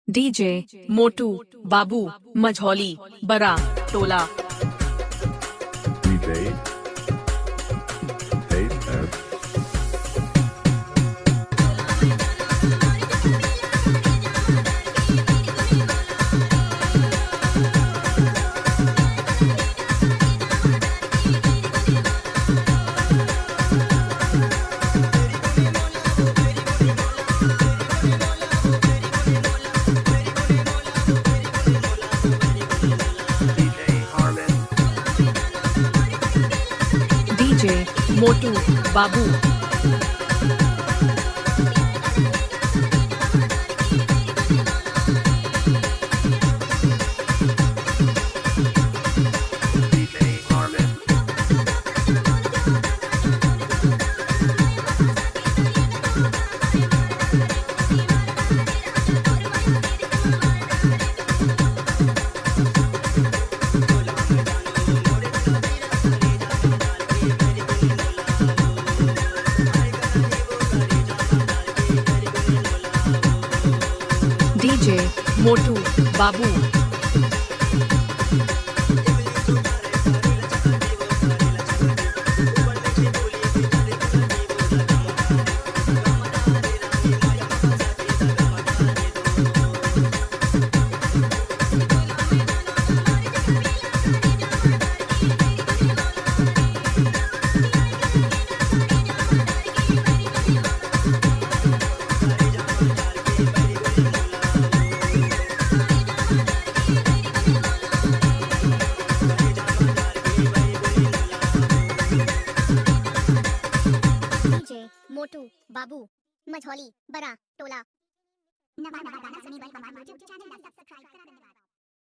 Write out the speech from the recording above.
DJ मोटू बाबू मझौली बरा टोला। Rebate. Bait F. डीजे मोटू बाबू डीजे मोटू बाबू मोटू बाबू मझौली बरा टोला। नवा नवा गाना सुनी बन